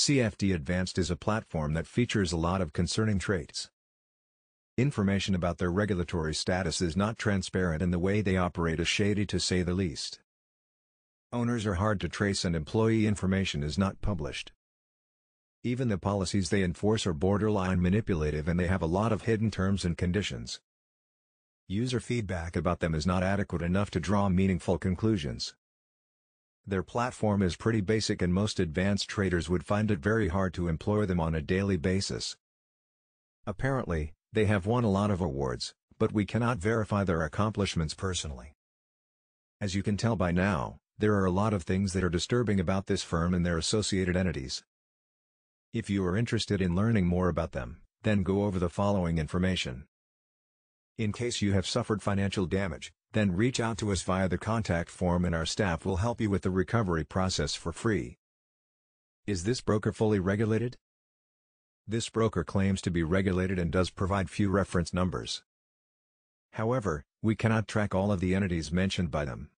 CFD Advanced is a platform that features a lot of concerning traits. Information about their regulatory status is not transparent and the way they operate is shady to say the least. Owners are hard to trace and employee information is not published. Even the policies they enforce are borderline manipulative and they have a lot of hidden terms and conditions. User feedback about them is not adequate enough to draw meaningful conclusions. Their platform is pretty basic and most advanced traders would find it very hard to employ them on a daily basis. Apparently, they have won a lot of awards, but we cannot verify their accomplishments personally. As you can tell by now, there are a lot of things that are disturbing about this firm and their associated entities. If you are interested in learning more about them, then go over the following information. In case you have suffered financial damage, then reach out to us via the contact form and our staff will help you with the recovery process for free. Is this broker fully regulated? This broker claims to be regulated and does provide few reference numbers. However, we cannot track all of the entities mentioned by them.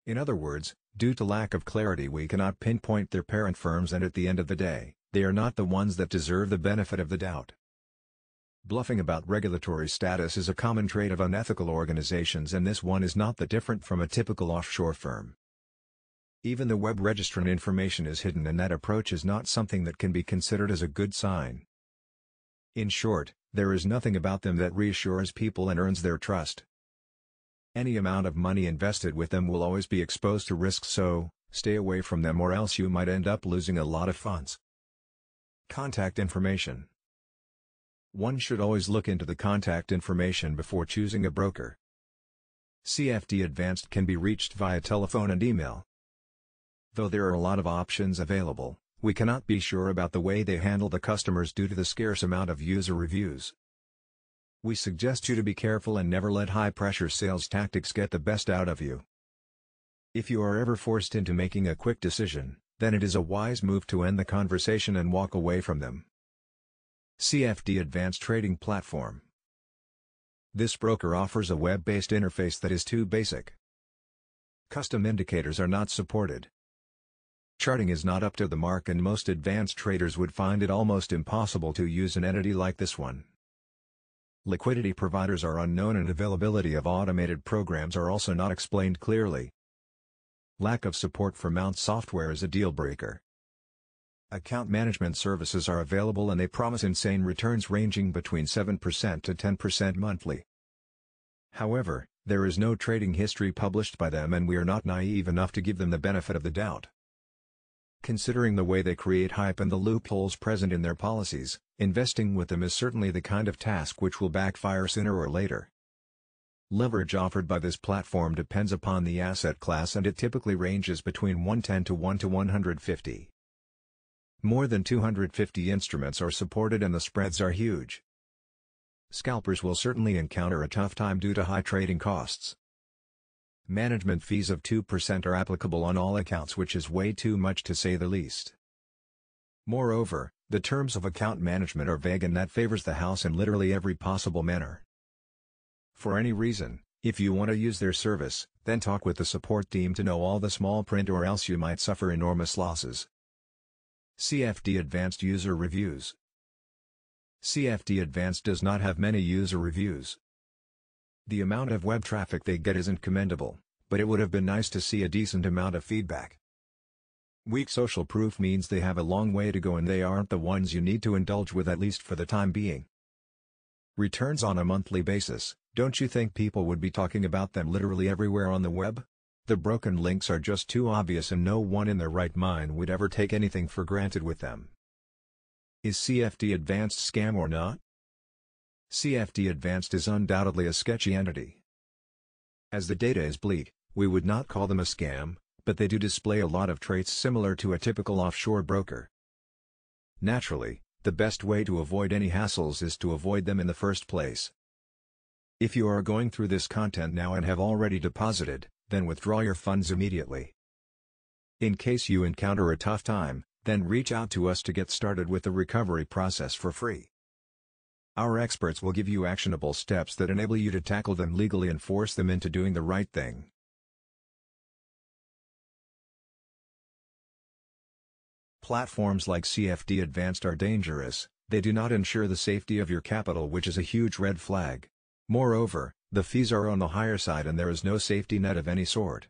In other words, due to lack of clarity we cannot pinpoint their parent firms and at the end of the day, they are not the ones that deserve the benefit of the doubt. Bluffing about regulatory status is a common trait of unethical organizations and this one is not that different from a typical offshore firm. Even the web registrant information is hidden and that approach is not something that can be considered as a good sign. In short, there is nothing about them that reassures people and earns their trust. Any amount of money invested with them will always be exposed to risks, so stay away from them or else you might end up losing a lot of funds. Contact information. One should always look into the contact information before choosing a broker. CFD Advanced can be reached via telephone and email. Though there are a lot of options available, we cannot be sure about the way they handle the customers due to the scarce amount of user reviews. We suggest you to be careful and never let high-pressure sales tactics get the best out of you. If you are ever forced into making a quick decision, then it is a wise move to end the conversation and walk away from them. CFD Advanced Trading Platform. This broker offers a web-based interface that is too basic. Custom indicators are not supported. Charting is not up to the mark and most advanced traders would find it almost impossible to use an entity like this one. Liquidity providers are unknown and availability of automated programs are also not explained clearly. Lack of support for mount software is a deal breaker. Account management services are available and they promise insane returns ranging between 7% to 10% monthly. However, there is no trading history published by them and we are not naive enough to give them the benefit of the doubt. Considering the way they create hype and the loopholes present in their policies, investing with them is certainly the kind of task which will backfire sooner or later. Leverage offered by this platform depends upon the asset class and it typically ranges between 110 to 1 to 150. More than 250 instruments are supported and the spreads are huge. Scalpers will certainly encounter a tough time due to high trading costs. Management fees of 2% are applicable on all accounts, which is way too much to say the least. Moreover, the terms of account management are vague and that favors the house in literally every possible manner. For any reason, if you want to use their service, then talk with the support team to know all the small print or else you might suffer enormous losses. CFD Advanced User Reviews. CFD Advanced does not have many user reviews. The amount of web traffic they get isn't commendable, but it would have been nice to see a decent amount of feedback. Weak social proof means they have a long way to go and they aren't the ones you need to indulge with, at least for the time being. Returns on a monthly basis. Don't you think people would be talking about them literally everywhere on the web? The broken links are just too obvious and no one in their right mind would ever take anything for granted with them. Is CFD Advanced scam or not? CFD Advanced is undoubtedly a sketchy entity. As the data is bleak, we would not call them a scam, but they do display a lot of traits similar to a typical offshore broker. Naturally, the best way to avoid any hassles is to avoid them in the first place. If you are going through this content now and have already deposited, then withdraw your funds immediately. In case you encounter a tough time, then reach out to us to get started with the recovery process for free. Our experts will give you actionable steps that enable you to tackle them legally and force them into doing the right thing. Platforms like CFD Advanced are dangerous. They do not ensure the safety of your capital, which is a huge red flag. Moreover, the fees are on the higher side and there is no safety net of any sort.